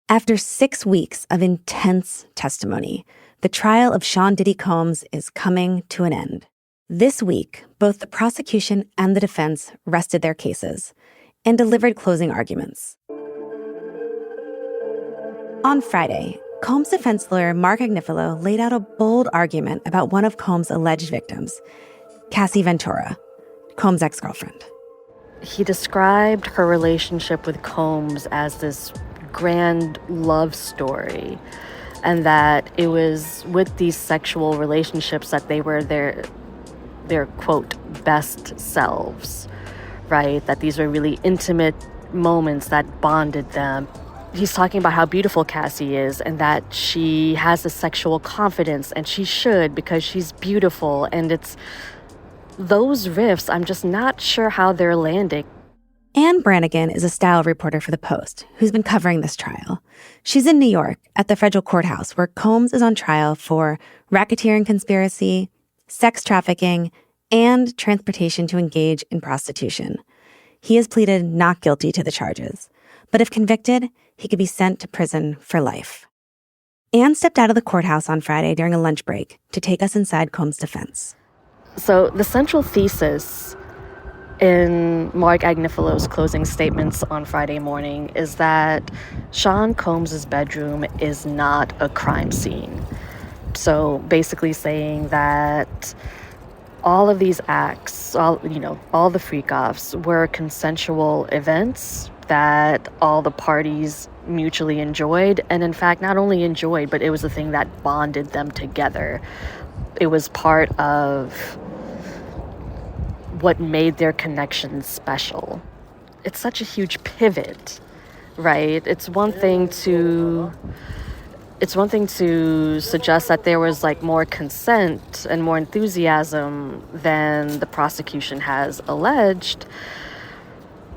After 6 weeks of intense testimony, the trial of Sean Diddy Combs is coming to an end. This week, both the prosecution and the defense rested their cases and delivered closing arguments. On Friday, Combs' defense lawyer Mark Agnifilo laid out a bold argument about one of Combs' alleged victims, Cassie Ventura, Combs' ex-girlfriend. He described her relationship with Combs as this grand love story, and that it was with these sexual relationships that they were their quote best selves, right? That these were really intimate moments that bonded them. He's talking about how beautiful Cassie is and that she has a sexual confidence, and she should, because she's beautiful. And it's those riffs, I'm just not sure how they're landing. Anne Brannigan is a style reporter for The Post who's been covering this trial. She's in New York at the federal courthouse where Combs is on trial for racketeering conspiracy, sex trafficking, and transportation to engage in prostitution. He has pleaded not guilty to the charges, but if convicted, he could be sent to prison for life. Anne stepped out of the courthouse on Friday during a lunch break to take us inside Combs' defense. So the central thesis in Mark Agnifilo's closing statements on Friday morning is that Sean Combs' bedroom is not a crime scene. So basically saying that all of these acts, all the freak-offs were consensual events that all the parties mutually enjoyed. And in fact, not only enjoyed, but it was the thing that bonded them together. It was part of what made their connection special. It's such a huge pivot, right? It's one thing to suggest that there was more consent and more enthusiasm than the prosecution has alleged,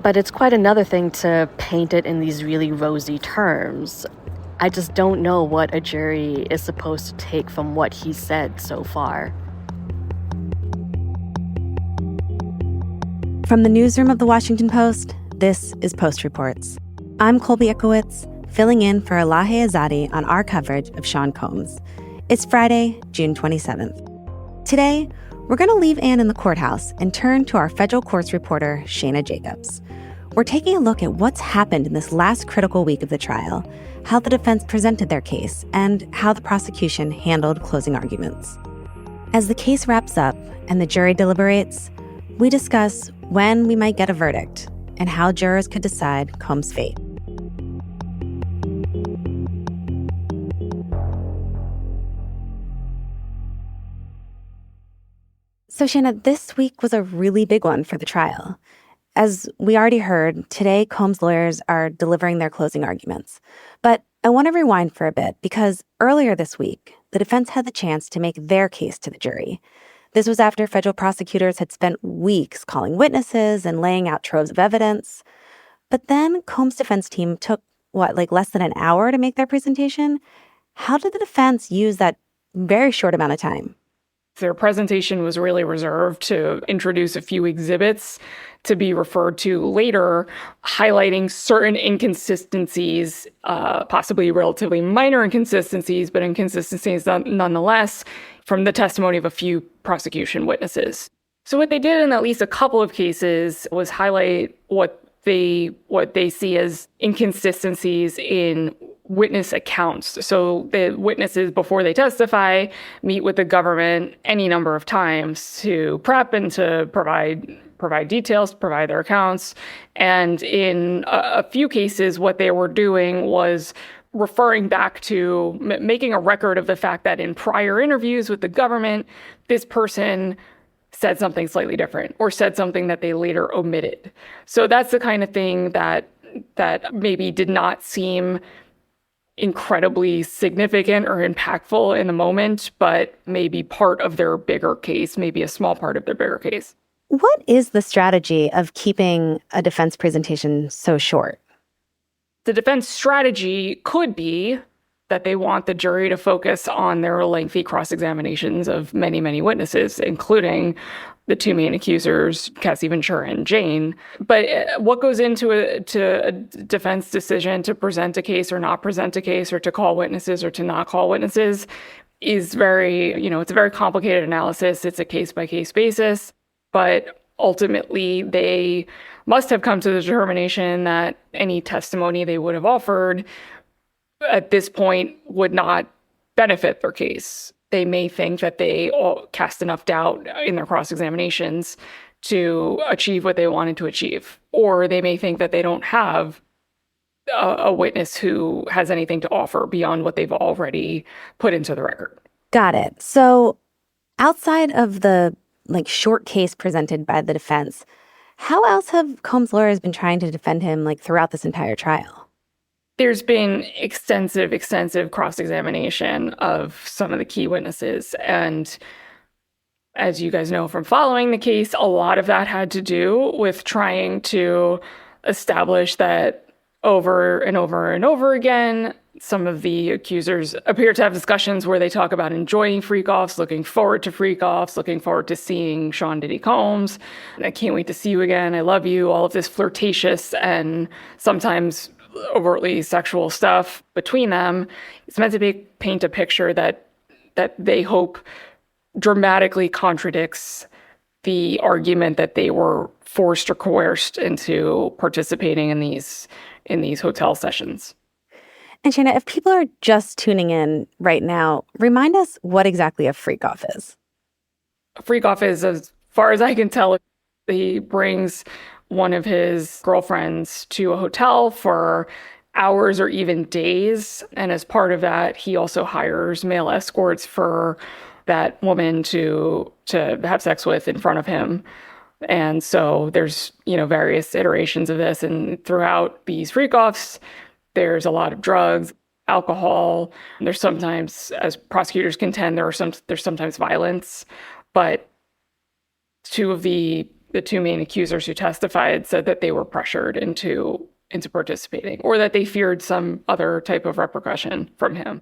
but it's quite another thing to paint it in these really rosy terms. I just don't know what a jury is supposed to take from what he said so far. From the newsroom of The Washington Post, this is Post Reports. I'm Colby Ickowitz, filling in for Elahe Azadi on our coverage of Sean Combs. It's Friday, June 27th. Today, we're going to leave Anne in the courthouse and turn to our federal courts reporter, Shayna Jacobs. We're taking a look at what's happened in this last critical week of the trial, how the defense presented their case, and how the prosecution handled closing arguments. As the case wraps up and the jury deliberates, we discuss when we might get a verdict and how jurors could decide Combs' fate. So, Shayna, this week was a really big one for the trial. As we already heard, today Combs' lawyers are delivering their closing arguments. But I want to rewind for a bit because earlier this week, the defense had the chance to make their case to the jury. This was after federal prosecutors had spent weeks calling witnesses and laying out troves of evidence. But then Combs' defense team took, less than an hour to make their presentation? How did the defense use that very short amount of time? Their presentation was really reserved to introduce a few exhibits to be referred to later, highlighting certain inconsistencies, possibly relatively minor inconsistencies, but inconsistencies nonetheless, from the testimony of a few prosecution witnesses. So what they did in at least a couple of cases was highlight what they see as inconsistencies in witness accounts. So the witnesses, before they testify, meet with the government any number of times to prep and to provide details, provide their accounts. And in a few cases, what they were doing was referring back to making a record of the fact that in prior interviews with the government, this person said something slightly different or said something that they later omitted. So that's the kind of thing that maybe did not seem incredibly significant or impactful in the moment, but maybe part of their bigger case, maybe a small part of their bigger case. What is the strategy of keeping a defense presentation so short? The defense strategy could be that they want the jury to focus on their lengthy cross-examinations of many, many witnesses, including the two main accusers, Cassie Ventura and Jane. But what goes into a defense decision to present a case or not present a case, or to call witnesses or to not call witnesses, is very, it's a very complicated analysis. It's a case-by-case basis. But ultimately, they must have come to the determination that any testimony they would have offered at this point would not benefit their case. They may think that they all cast enough doubt in their cross-examinations to achieve what they wanted to achieve. Or they may think that they don't have a witness who has anything to offer beyond what they've already put into the record. Got it. So outside of the short case presented by the defense, how else have Combs' lawyers been trying to defend him throughout this entire trial? There's been extensive cross-examination of some of the key witnesses. And as you guys know from following the case, a lot of that had to do with trying to establish that over and over and over again, some of the accusers appear to have discussions where they talk about enjoying freak-offs, looking forward to freak-offs, looking forward to seeing Sean Diddy Combs. I can't wait to see you again. I love you. All of this flirtatious and sometimes overtly sexual stuff between them. It's meant to paint a picture that they hope dramatically contradicts the argument that they were forced or coerced into participating in these hotel sessions. And Shana, if people are just tuning in right now, remind us what exactly a freak-off is. A freak-off is, as far as I can tell, he brings one of his girlfriends to a hotel for hours or even days. And as part of that, he also hires male escorts for that woman to have sex with in front of him. And so there's, various iterations of this. And throughout these freak-offs, there's a lot of drugs, alcohol. There's sometimes, as prosecutors contend, there's sometimes violence. But two of the two main accusers who testified said that they were pressured into participating, or that they feared some other type of repercussion from him.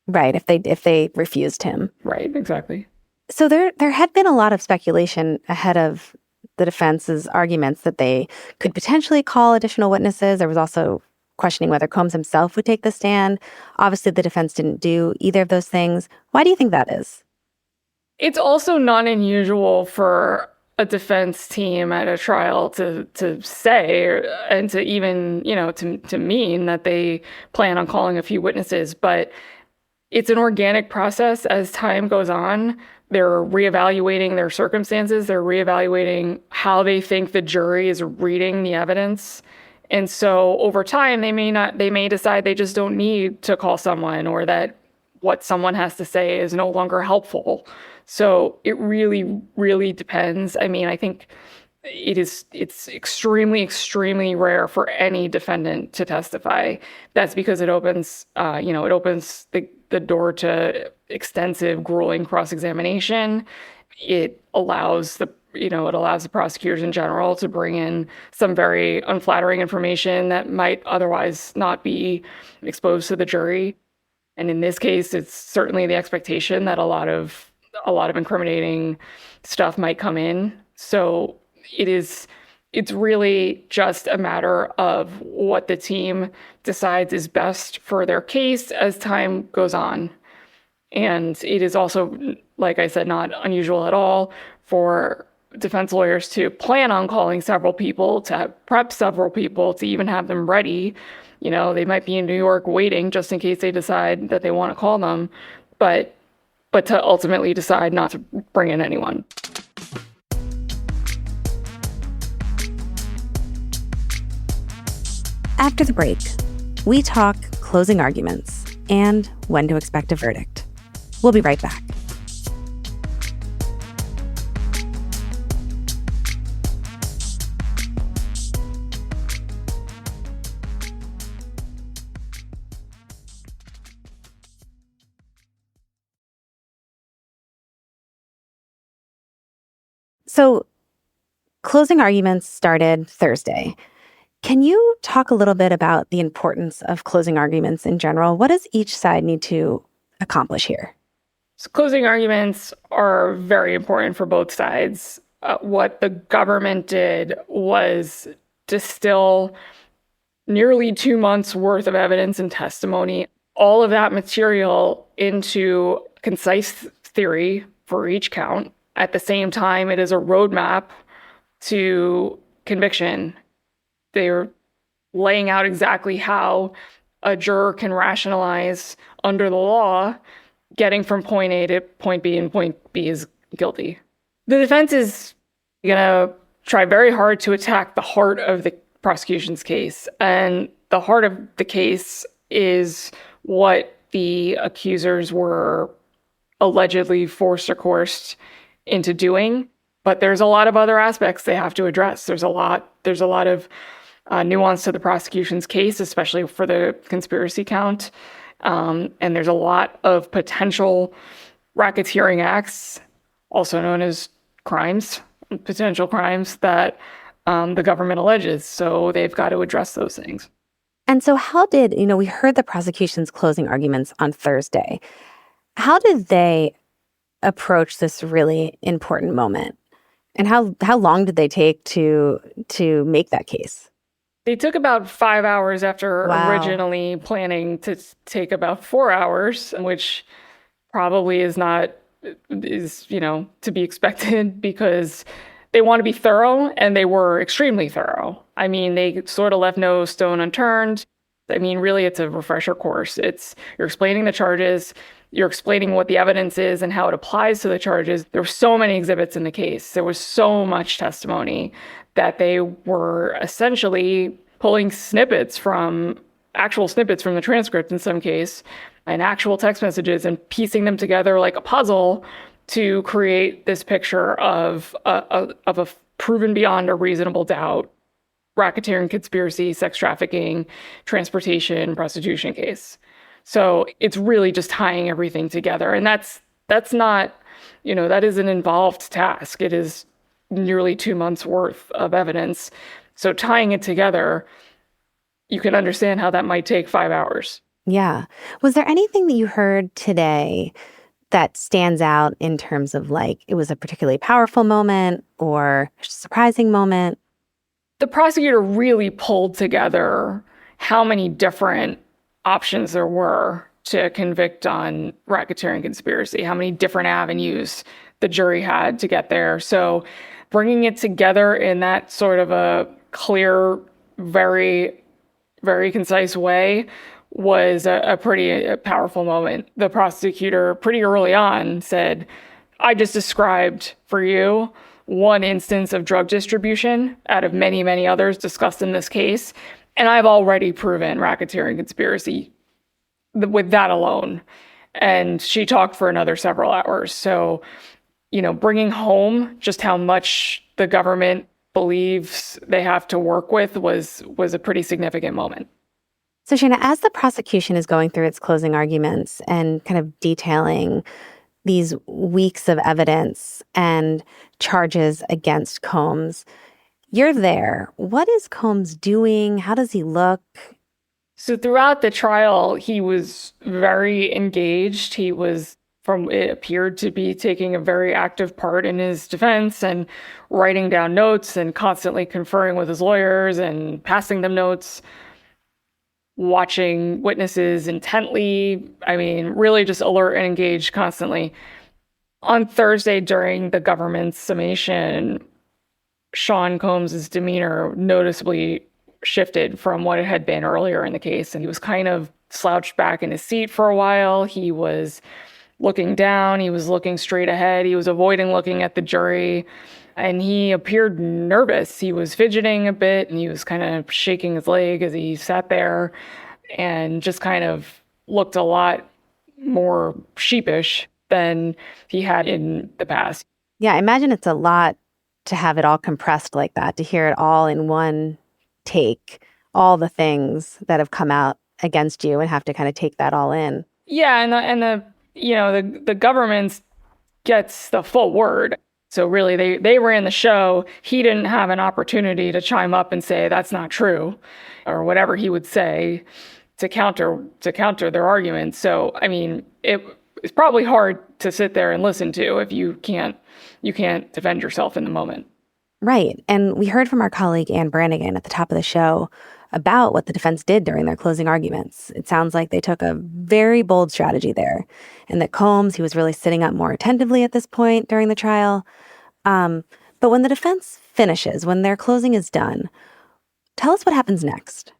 Right, if they refused him. Right, exactly. So there had been a lot of speculation ahead of the defense's arguments that they could potentially call additional witnesses. There was also questioning whether Combs himself would take the stand. Obviously, the defense didn't do either of those things. Why do you think that is? It's also not unusual for a defense team at a trial to say, and to even, to mean that they plan on calling a few witnesses. But it's an organic process. As time goes on, they're reevaluating their circumstances. They're reevaluating how they think the jury is reading the evidence. And so over time, they may decide they just don't need to call someone, or that what someone has to say is no longer helpful. So it really, really depends. I mean, I think it's extremely rare for any defendant to testify. That's because it opens the door to extensive, grueling cross-examination. It allows the prosecutors in general to bring in some very unflattering information that might otherwise not be exposed to the jury. And in this case, it's certainly the expectation that a lot of incriminating stuff might come in. So it's really just a matter of what the team decides is best for their case as time goes on. And it is also, like I said, not unusual at all for defense lawyers to plan on calling several people, to prep several people, to even have them ready. They might be in New York waiting just in case they decide that they want to call them, but to ultimately decide not to bring in anyone. After the break, we talk closing arguments and when to expect a verdict. We'll be right back. So, closing arguments started Thursday. Can you talk a little bit about the importance of closing arguments in general? What does each side need to accomplish here? So closing arguments are very important for both sides. What the government did was distill nearly 2 months worth of evidence and testimony, all of that material into concise theory for each count. At the same time, it is a roadmap to conviction. They're laying out exactly how a juror can rationalize under the law getting from point A to point B, and point B is guilty. The defense is going to try very hard to attack the heart of the prosecution's case. And the heart of the case is what the accusers were allegedly forced or coerced into doing. But there's a lot of other aspects they have to address. There's a lot of nuance to the prosecution's case, especially for the conspiracy count. And there's a lot of potential racketeering acts, also known as crimes, potential crimes that the government alleges. So they've got to address those things. And so how did, we heard the prosecution's closing arguments on Thursday. How did they approach this really important moment? And how long did they take to make that case? They took about 5 hours after Wow. originally planning to take about 4 hours, which probably is to be expected because they want to be thorough, and they were extremely thorough. I mean, they sort of left no stone unturned. I mean, really, it's a refresher course. You're explaining the charges, you're explaining what the evidence is and how it applies to the charges. There were so many exhibits in the case. There was so much testimony that they were essentially pulling actual snippets from the transcript in some case, and actual text messages, and piecing them together like a puzzle to create this picture of a proven beyond a reasonable doubt racketeering, conspiracy, sex trafficking, transportation, prostitution case. So it's really just tying everything together. And that's not, that is an involved task. It is nearly 2 months worth of evidence. So tying it together, you can understand how that might take 5 hours. Yeah. Was there anything that you heard today that stands out in terms of it was a particularly powerful moment or a surprising moment? The prosecutor really pulled together how many different options there were to convict on racketeering conspiracy, how many different avenues the jury had to get there. So bringing it together in that sort of a clear, very, very concise way was a pretty powerful moment. The prosecutor pretty early on said, I just described for you one instance of drug distribution out of many, many others discussed in this case. And I've already proven racketeering conspiracy with that alone. And she talked for another several hours. So, bringing home just how much the government believes they have to work with was a pretty significant moment. So, Shana, as the prosecution is going through its closing arguments and kind of detailing these weeks of evidence and charges against Combs, you're there. What is Combs doing? How does he look? So throughout the trial, he was very engaged. It appeared to be taking a very active part in his defense and writing down notes and constantly conferring with his lawyers and passing them notes, watching witnesses intently. I mean, really just alert and engaged constantly. On Thursday, during the government's summation, Sean Combs' demeanor noticeably shifted from what it had been earlier in the case. And he was kind of slouched back in his seat for a while. He was looking down. He was looking straight ahead. He was avoiding looking at the jury. And he appeared nervous. He was fidgeting a bit, and he was kind of shaking his leg as he sat there, and just kind of looked a lot more sheepish than he had in the past. Yeah, I imagine it's a lot to have it all compressed like that, to hear it all in one take, all the things that have come out against you, and have to kind of take that all in. Yeah, and the government gets the full word. So really, they ran the show. He didn't have an opportunity to chime up and say, that's not true, or whatever he would say to counter their argument. So, I mean, it's probably hard to sit there and listen to if you can't defend yourself in the moment. Right. And we heard from our colleague Anne Brannigan at the top of the show about what the defense did during their closing arguments. It sounds like they took a very bold strategy there, and that Combs, he was really sitting up more attentively at this point during the trial. But when the defense finishes, when their closing is done, tell us what happens next.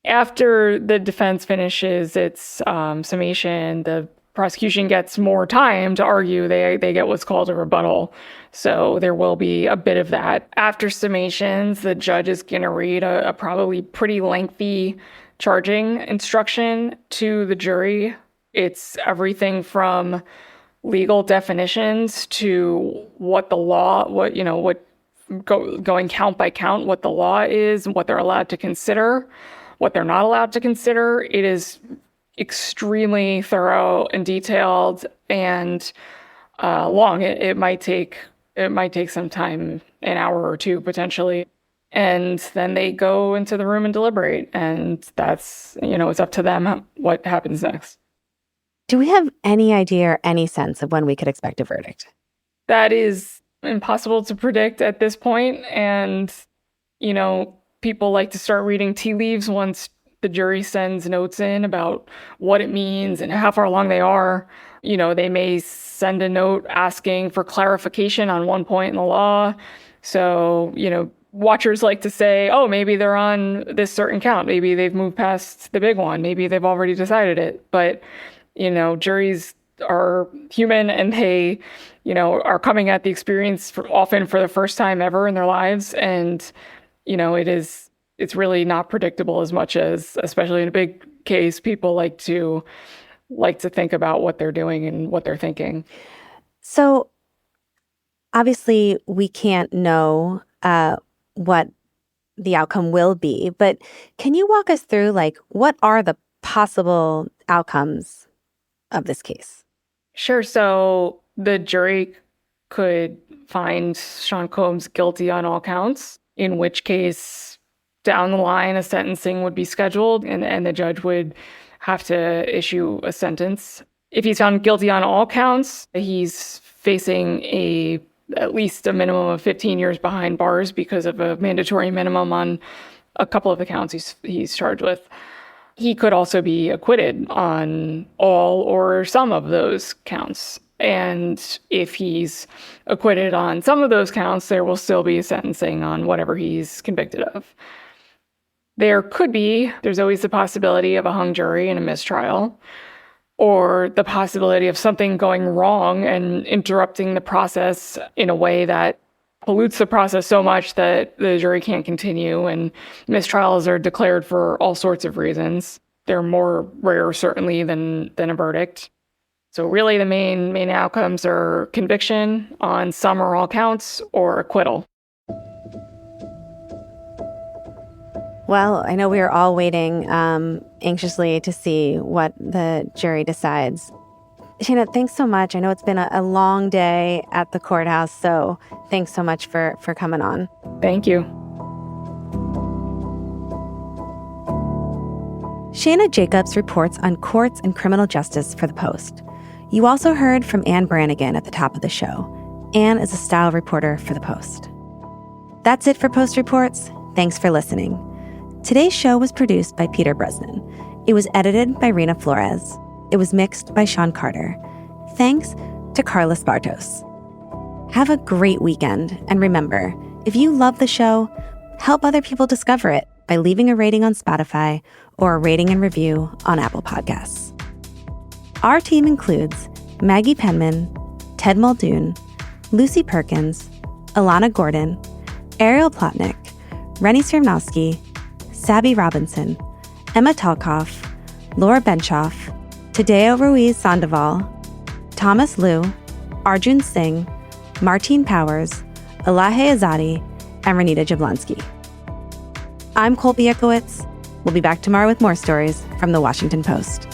After the defense finishes its summation, the prosecution gets more time to argue. They get what's called a rebuttal. So there will be a bit of that. After summations, the judge is going to read a probably pretty lengthy charging instruction to the jury. It's everything from legal definitions to what the law, going count by count, what the law is, what they're allowed to consider, what they're not allowed to consider. It is extremely thorough and detailed and long. It might take some time, an hour or two potentially. And then they go into the room and deliberate. And that's, it's up to them what happens next. Do we have any idea or any sense of when we could expect a verdict? That is impossible to predict at this point. And, people like to start reading tea leaves once the jury sends notes in about what it means and how far along they are. They may send a note asking for clarification on one point in the law. So, watchers like to say, oh, maybe they're on this certain count. Maybe they've moved past the big one. Maybe they've already decided it. But, juries are human, and they, are coming at the experience often for the first time ever in their lives. And, it's really not predictable as much as, especially in a big case, people like to think about what they're doing and what they're thinking. So obviously we can't know what the outcome will be, but can you walk us through, what are the possible outcomes of this case? Sure. So the jury could find Sean Combs guilty on all counts, in which case down the line a sentencing would be scheduled and the judge would have to issue a sentence. If he's found guilty on all counts, he's facing at least a minimum of 15 years behind bars because of a mandatory minimum on a couple of the counts he's charged with. He could also be acquitted on all or some of those counts. And if he's acquitted on some of those counts, there will still be sentencing on whatever he's convicted of. There's always the possibility of a hung jury and a mistrial, or the possibility of something going wrong and interrupting the process in a way that pollutes the process so much that the jury can't continue, and mistrials are declared for all sorts of reasons. They're more rare, certainly, than a verdict. So really the main outcomes are conviction on some or all counts, or acquittal. Well, I know we are all waiting anxiously to see what the jury decides. Shayna, thanks so much. I know it's been a long day at the courthouse, so thanks so much for coming on. Thank you. Shayna Jacobs reports on courts and criminal justice for The Post. You also heard from Anne Brannigan at the top of the show. Anne is a style reporter for The Post. That's it for Post Reports. Thanks for listening. Today's show was produced by Peter Bresnan. It was edited by Rena Flores. It was mixed by Sean Carter. Thanks to Carlos Bartos. Have a great weekend, and remember, if you love the show, help other people discover it by leaving a rating on Spotify or a rating and review on Apple Podcasts. Our team includes Maggie Penman, Ted Muldoon, Lucy Perkins, Alana Gordon, Ariel Plotnick, Rennie Siermowski, Sabby Robinson, Emma Talkoff, Laura Benchoff, Tadeo Ruiz Sandoval, Thomas Liu, Arjun Singh, Martine Powers, Elahe Azadi, and Renita Jablonski. I'm Colby Ekowitz. We'll be back tomorrow with more stories from The Washington Post.